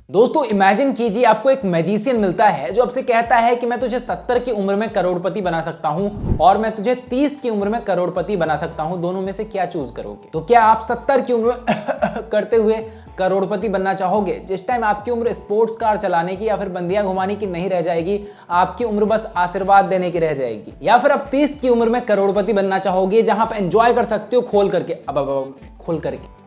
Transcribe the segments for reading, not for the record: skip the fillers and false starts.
दोस्तों इमेजिन कीजिए आपको एक मैजिशियन मिलता है जो आपसे कहता है कि मैं तुझे 70 की उम्र में करोड़पति बना सकता हूं और मैं तुझे 30 की उम्र में करोड़पति बना सकता हूं, दोनों में से क्या चूज करोगे? तो क्या आप 70 की उम्र में करते हुए करोड़पति बनना चाहोगे, जिस टाइम आपकी उम्र स्पोर्ट्स कार चलाने की या फिर बंदियां घुमाने की नहीं रह जाएगी, आपकी उम्र बस आशीर्वाद देने की रह जाएगी? या फिर आप 30 की उम्र में करोड़पति बनना चाहोगे जहां आप एंजॉय कर सकते हो खोल करके, अब खोल करके।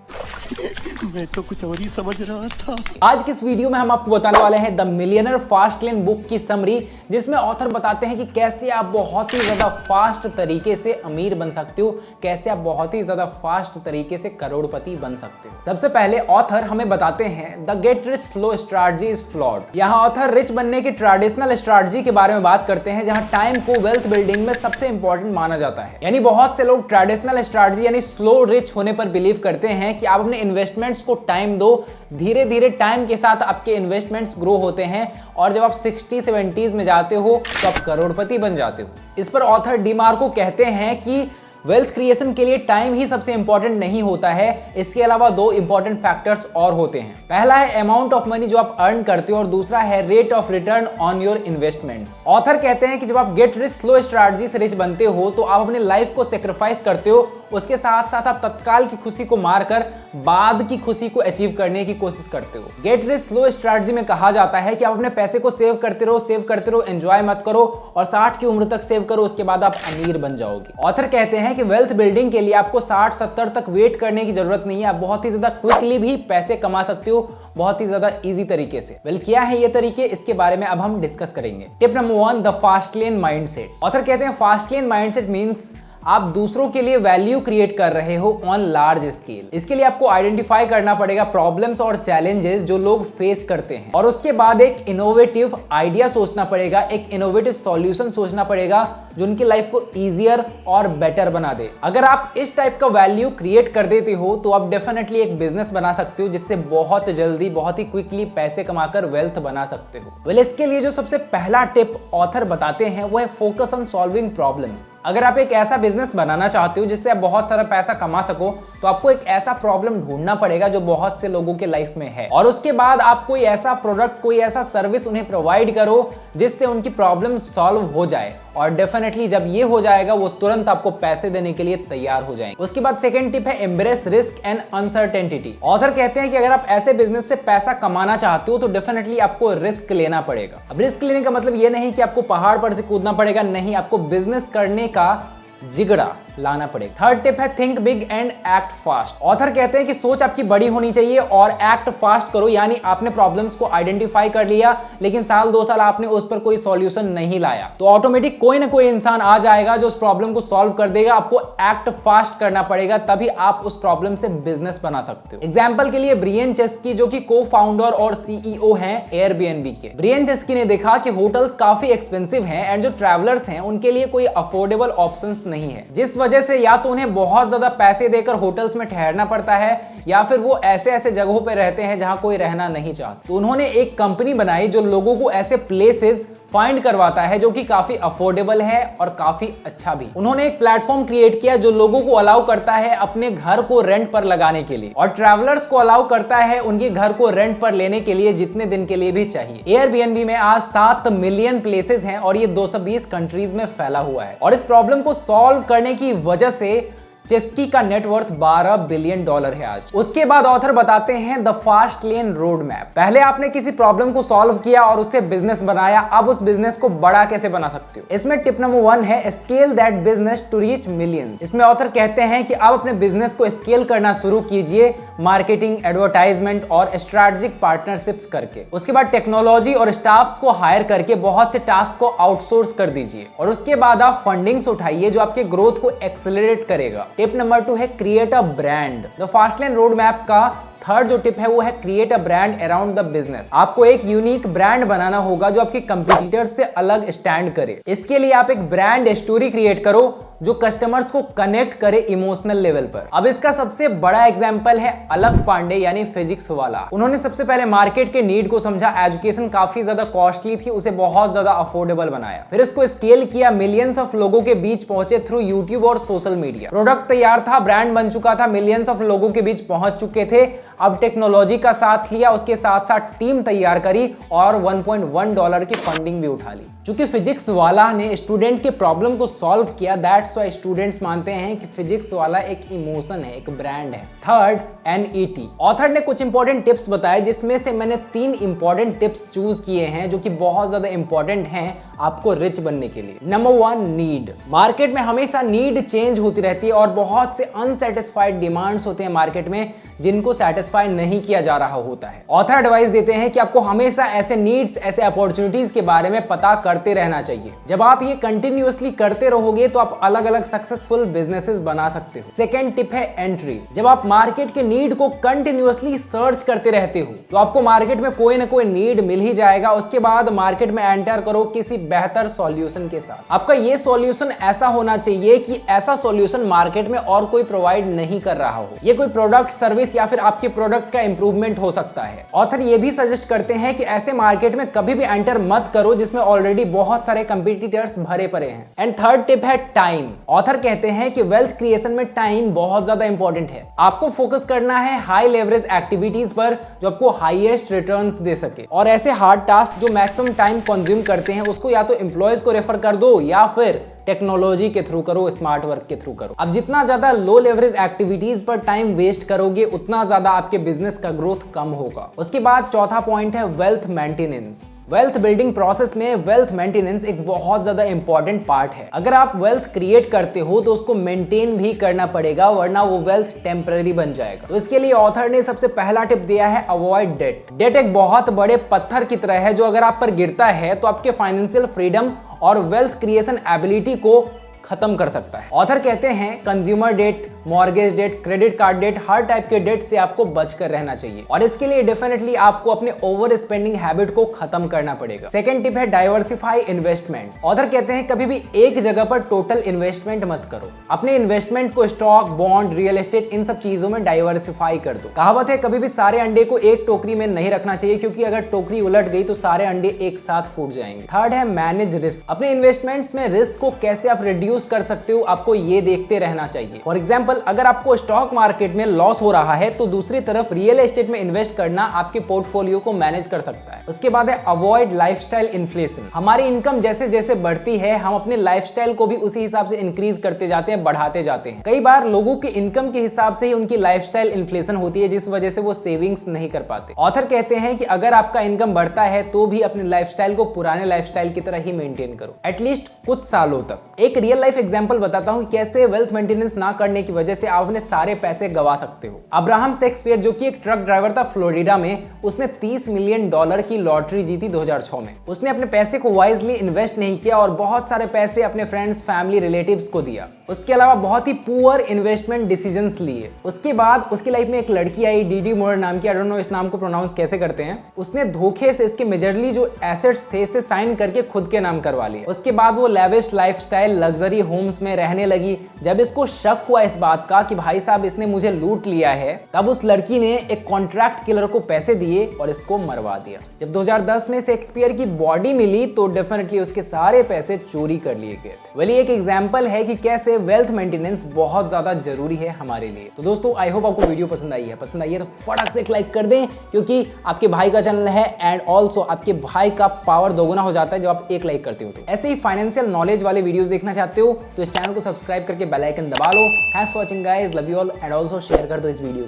मैं तो कुछ और ही समझ रहा था। आज के इस वीडियो में हम आपको बताने वाले हैं the millionaire fast lane book की समरी, जिसमें ऑथर बताते हैं कि कैसे आप बहुत ही ज्यादा फास्ट तरीके से अमीर बन सकते हो, कैसे आप बहुत ही ज्यादा फास्ट तरीके से करोड़पति बन सकते हो। सबसे पहले ऑथर हमें बताते हैं the get rich slow strategy is flawed. यहाँ ऑथर रिच बनने की ट्रेडिशनल स्ट्रैटेजी के बारे में बात करते हैं, जहां टाइम को वेल्थ बिल्डिंग में सबसे इंपॉर्टेंट माना जाता है। यानी बहुत से लोग ट्रेडिशनल स्ट्रैटेजी यानी स्लो रिच होने पर बिलीव करते हैं कि आप अपने इन्वेस्टमेंट्स को टाइम दो, धीरे धीरे टाइम के साथ आपके इन्वेस्टमेंट्स ग्रो होते हैं और जब आप 60-70s में जाते हो तो आप करोड़पति बन जाते हो। इस पर ऑथर डिमार्को कहते हैं कि वेल्थ क्रिएशन के लिए टाइम ही सबसे इंपॉर्टेंट नहीं होता है, इसके अलावा दो इंपॉर्टेंट फैक्टर्स और होते हैं। पहला है अमाउंट ऑफ मनी जो आप अर्न करते हो और दूसरा है rate of return on your investments. Author कहते हैं कि जब आप गेट रिच स्लो स्ट्रैटेजी से रिच बनते हो तो आप अपने लाइफ को सेक्रीफाइस करते हो, उसके साथ साथ आप तत्काल की खुशी को मारकर बाद की खुशी को अचीव करने की कोशिश करते हो। गेट रिच स्लो स्ट्रैटेजी में कहा जाता है कि आप अपने पैसे को सेव करते रहो, एंजॉय मत करो और 60 की उम्र तक सेव करो, उसके बाद आप अमीर बन जाओगे। ऑथर कहते हैं कि वेल्थ बिल्डिंग के लिए आपको 60-70 तक वेट करने की जरूरत नहीं है, आप बहुत ही ज्यादा क्विकली भी पैसे कमा सकते हो, बहुत ही ज्यादा इजी तरीके से। वेल क्या है ये तरीके, इसके बारे में अब हम डिस्कस करेंगे। Tip number 1, the fast lane mindset. Author कहते हैं फास्ट लेन माइंडसेट मींस आप दूसरों के लिए वैल्यू क्रिएट कर रहे हो ऑन लार्ज स्केल। इसके लिए आपको आइडेंटिफाई करना पड़ेगा प्रॉब्लम्स और चैलेंजेस जो लोग फेस करते हैं और उसके बाद एक इनोवेटिव आइडिया सोचना पड़ेगा, एक इनोवेटिव सॉल्यूशन सोचना पड़ेगा जो उनकी लाइफ को इजियर और बेटर बना दे। अगर आप इस टाइप का वैल्यू क्रिएट कर देते हो तो आप डेफिनेटली एक बिजनेस बना सकते हो जिससे बहुत जल्दी बहुत ही क्विकली पैसे कमाकर वेल्थ बना सकते हो। वेल इसके लिए जो सबसे पहला टिप ऑथर बताते हैं वो है फोकस ऑन सॉल्विंग प्रॉब्लम्स। अगर आप एक ऐसा बिजनेस बनाना चाहते हो जिससे आप बहुत सारा पैसा कमा सको तो आपको एक ऐसा प्रॉब्लम ढूंढना पड़ेगा जो बहुत से लोगों के लाइफ में है और उसके बाद आप कोई ऐसा प्रोडक्ट, कोई ऐसा सर्विस उन्हें प्रोवाइड करो जिससे उनकी प्रॉब्लम सॉल्व हो जाए और डेफिनेटली जब ये हो जाएगा वो तुरंत आपको पैसे देने के लिए तैयार हो जाएंगे। उसके बाद सेकंड टिप है embrace risk and uncertainty. Author कहते हैं कि अगर आप ऐसे बिजनेस से पैसा कमाना चाहते हो तो डेफिनेटली आपको रिस्क लेना पड़ेगा। अब रिस्क लेने का मतलब ये नहीं कि आपको पहाड़ पर से कूदना पड़ेगा, नहीं, आपको बिजनेस करने का जिगड़ा लाना पड़ेगा। थर्ड टिप है think big and act fast. Author कहते हैं कि सोच आपकी बड़ी होनी चाहिए और एक्ट फास्ट करो, यानी आपने प्रॉब्लम्स को आइडेंटिफाई कर लिया लेकिन साल 2 साल आपने उस पर कोई सॉल्यूशन नहीं लाया तो ऑटोमेटिक कोई ना कोई इंसान आ जाएगा जो उस प्रॉब्लम को सॉल्व कर देगा। आपको एक्ट फास्ट करना पड़ेगा, तभी आप उस प्रॉब्लम से बिजनेस बना सकते हो। एग्जाम्पल के लिए ब्रियन चेस्की जो कि को फाउंडर और सीईओ हैं एयरबीएनबी के। ब्रियन चेस्की ने देखा कि होटल्स काफी एक्सपेंसिव हैं एंड जो ट्रैवलर्स हैं उनके लिए कोई अफोर्डेबल ऑप्शंस नहीं है, जिस वजह से या तो उन्हें बहुत ज्यादा पैसे देकर होटल्स में ठहरना पड़ता है या फिर वो ऐसे ऐसे जगहों पे रहते हैं जहां कोई रहना नहीं चाहता। तो उन्होंने एक कंपनी बनाई जो लोगों को ऐसे प्लेसेस फाइंड करवाता है जो कि काफी अफोर्डेबल है और काफी अच्छा भी। उन्होंने एक प्लेटफॉर्म क्रिएट किया जो लोगों को अलाउ करता है अपने घर को रेंट पर लगाने के लिए और ट्रैवलर्स को अलाउ करता है उनके घर को रेंट पर लेने के लिए जितने दिन के लिए भी चाहिए। एयरबीएनबी में आज 7 मिलियन प्लेसेस हैं और ये 220 कंट्रीज में फैला हुआ है और इस प्रॉब्लम को सॉल्व करने की वजह से चेस्की का नेटवर्थ $12 बिलियन है आज। उसके बाद ऑथर बताते हैं the fast lane road map. पहले आपने किसी प्रॉब्लम को सॉल्व किया और उससे बिजनेस बनाया, अब उस बिजनेस को बड़ा कैसे बना सकते हो। इसमें टिप नंबर 1 है scale that business to reach millions. इसमें ऑथर कहते हैं कि आप अपने बिजनेस को स्केल करना शुरू कीजिए मार्केटिंग, एडवर्टाइजमेंट और स्ट्रैटेजिक पार्टनरशिप्स करके। उसके बाद टेक्नोलॉजी और स्टाफ्स को हायर करके बहुत से टास्क को आउटसोर्स कर दीजिए और उसके बाद आप फंडिंग्स उठाइए जो आपके ग्रोथ को एक्सेलरेट करेगा। टिप नंबर 2 है create a brand. The fast lane road map का थर्ड जो टिप है वो है create a brand around the business. आपको एक यूनिक ब्रांड बनाना होगा जो आपके कंपटीटर्स से अलग स्टैंड करे। इसके लिए आप एक ब्रांड स्टोरी क्रिएट करो जो कस्टमर्स को कनेक्ट करे इमोशनल लेवल पर। अब इसका सबसे बड़ा एग्जांपल है अलख पांडे यानी फिजिक्स वाला। उन्होंने सबसे पहले मार्केट के नीड को समझा, एजुकेशन काफी ज्यादा कॉस्टली थी, उसे बहुत ज्यादा अफोर्डेबल बनाया, फिर इसको स्केल किया, मिलियंस ऑफ लोगों के बीच पहुंचे थ्रू यूट्यूब और सोशल मीडिया। प्रोडक्ट तैयार था, ब्रांड बन चुका था, मिलियंस ऑफ लोगों के बीच पहुंच चुके थे। अब टेक्नोलॉजी का साथ लिया, उसके साथ साथ टीम तैयार करी और $1.1 की फंडिंग भी उठा ली। चूंकि फिजिक्स वाला ने स्टूडेंट के प्रॉब्लम को सॉल्व किया, दैट्स व्हाई स्टूडेंट्स मानते हैं कि फिजिक्स वाला एक इमोशन है, एक ब्रांड है। Third, NET। ऑथर ने कुछ इंपॉर्टेंट टिप्स बताए, जिसमें से मैंने 3 इंपॉर्टेंट टिप्स चूज किए हैं जो कि बहुत ज्यादा इंपॉर्टेंट हैं आपको रिच बनने के लिए। Number 1, need. मार्केट में हमेशा नीड चेंज होती रहती है और बहुत से अनसेटिस्फाइड डिमांड्स होते हैं मार्केट में जिनको सेटिस्फाई नहीं किया जा रहा होता है। ऑथर एडवाइस देते हैं कि आपको हमेशा ऐसे नीड्स, ऐसे अपॉर्चुनिटीज के बारे में पता करते रहना चाहिए। जब आप ये कंटिन्यूअसली करते रहोगे तो आप अलग अलग सक्सेसफुल बिजनेसेस बना सकते हो। सेकेंड टिप है एंट्री। जब आप मार्केट के नीड को कंटिन्यूअसली सर्च करते रहते हो तो आपको मार्केट में कोई ना कोई नीड मिल ही जाएगा। उसके बाद मार्केट में एंटर करो किसी बेहतर सॉल्यूशन के साथ। आपका ये सॉल्यूशन ऐसा होना चाहिए कि ऐसा सॉल्यूशन मार्केट में और कोई प्रोवाइड नहीं कर रहा हो। ये कोई प्रोडक्ट, सर्विस या फिर आपके प्रोडक्ट का इंप्रूवमेंट हो सकता है। ऑथर ये भी सजेस्ट करते हैं कि ऐसे मार्केट में कभी भी एंटर मत करो जिसमें ऑलरेडी बहुत सारे कंपटीटर्स भरे पड़े हैं। एंड थर्ड टिप है टाइम। ऑथर कहते हैं कि वेल्थ क्रिएशन में टाइम बहुत ज्यादा इंपॉर्टेंट है। आपको फोकस करना है हाई लेवरेज एक्टिविटीज पर जो आपको हाईएस्ट रिटर्न्स दे सके, और ऐसे हार्ड टास्क जो मैक्सिमम टाइम कंज्यूम करते हैं उसको या तो एम्प्लॉयज को रेफर कर दो या फिर टेक्नोलॉजी के थ्रू करो, स्मार्ट वर्क के थ्रू करो। अब जितना ज्यादा लो लेवरेज एक्टिविटीज पर टाइम वेस्ट करोगे उतना ज्यादा आपके बिजनेस का ग्रोथ कम होगा। उसके बाद चौथा पॉइंट है wealth maintenance. Wealth building process में वेल्थ मेंटेनेंस एक बहुत ज्यादा इंपॉर्टेंट पार्ट है। अगर आप वेल्थ क्रिएट करते हो तो उसको मेंटेन भी करना पड़ेगा, वरना वो वेल्थ टेम्पररी बन जाएगा। तो इसके लिए ऑथर ने सबसे पहला टिप दिया है अवॉइड डेट। डेट एक बहुत बड़े पत्थर की तरह है जो अगर आप पर गिरता है तो आपके फाइनेंशियल फ्रीडम और वेल्थ क्रिएशन एबिलिटी को खत्म कर सकता है। ऑथर कहते हैं consumer debt, mortgage debt, credit card debt, हर टाइप के डेट से आपको बचकर रहना चाहिए और इसके लिए डेफिनेटली आपको अपने ओवर स्पेंडिंग हैबिट को खत्म करना पड़ेगा। सेकंड टिप है डाइवर्सिफाई इन्वेस्टमेंट। ऑथर कहते हैं कभी भी एक जगह पर टोटल इन्वेस्टमेंट मत करो। अपने इन्वेस्टमेंट को स्टॉक, बॉन्ड, रियल एस्टेट, इन सब चीजों में डाइवर्सिफाई कर दो। कहावत है कभी भी सारे अंडे को एक टोकरी में नहीं रखना चाहिए, क्योंकि अगर टोकरी उलट गई तो सारे अंडे एक साथ फूट जाएंगे। थर्ड है मैनेज रिस्क। अपने इन्वेस्टमेंट्स में रिस्क को कैसे आप रिड्यूस कर सकते हो आपको ये देखते रहना चाहिए। फॉर एग्जाम्पल, अगर आपको स्टॉक मार्केट में लॉस हो रहा है तो दूसरी तरफ रियल एस्टेट में इन्वेस्ट करना आपके पोर्टफोलियो को मैनेज कर सकता है। उसके बाद है अवॉइड लाइफस्टाइल इन्फ्लेशन। हमारी इनकम जैसे जैसे बढ़ती है हम अपने लाइफस्टाइल को भी उसी हिसाब से इंक्रीज करते जाते हैं, बढ़ाते जाते हैं। कई बार लोगों के इनकम के हिसाब से ही उनकी लाइफस्टाइल इन्फ्लेशन होती है, जिस वजह से वो सेविंग्स नहीं कर पाते। ऑथर कहते हैं कि अगर आपका इनकम बढ़ता है तो भी अपने लाइफस्टाइल को पुराने लाइफस्टाइल की तरह ही मेंटेन करो, एटलीस्ट कुछ सालों तक। एक रियल लाइफ एग्जांपल बताता हूं कैसे वेल्थ मेंटेनेंस ना करने की वजह से आप अपने सारे पैसे गवा सकते हो। अब्राहम शेक्सपियर जो कि एक ट्रक ड्राइवर था फ्लोरिडा में, उसने $30 मिलियन की लॉटरी जीती 2006 में। उसने अपने पैसे को वाइजली इन्वेस्ट नहीं किया और बहुत सारे पैसे अपने फ्रेंड्स, फैमिली, रिलेटिव्स को दिया। उसके अलावा बहुत ही पुअर इन्वेस्टमेंट डिसीजंस लिए। उसके बाद उसकी लाइफ में एक लड़की आई, डीडी मोर नाम की, आई डोंट नो इस नाम को प्रोनाउंस कैसे करते हैं। उसने धोखे से इसके मेजरली जो एसेट्स थे इसे साइन करके खुद के नाम करवा लिए। उसके बाद वो लेविश लाइफस्टाइल, लग्जरी होम्स में रहने लगी। जब इसको शक हुआ इस बात का कि भाई साहब इसने मुझे लूट लिया है, तब उस लड़की ने एक कॉन्ट्रैक्ट किलर को पैसे दिए और इसको मरवा दिया। जब 2010 में शेक्सपियर की बॉडी मिली तो डेफिनेटली उसके सारे पैसे चोरी कर लिए गए थे। वेल, एक एग्जांपल है कि कैसे वेल्थ मेंटेनेंस बहुत ज्यादा जरूरी है हमारे लिए। तो दोस्तों, आई होप आपको वीडियो पसंद आई है तो फटाक से एक लाइक कर दें, क्योंकि आपके भाई का चैनल है एंड ऑल्सो आपके भाई का पावर दोगुना हो जाता है जब आप एक लाइक करते हो। तो ऐसे ही फाइनेंशियल नॉलेज वाले वीडियोस देखना चाहते हो तो इस चैनल को सब्सक्राइब करके बेल आइकन दबा लो। Thanks for watching guys, love you all and also share कर दो इस वीडियो।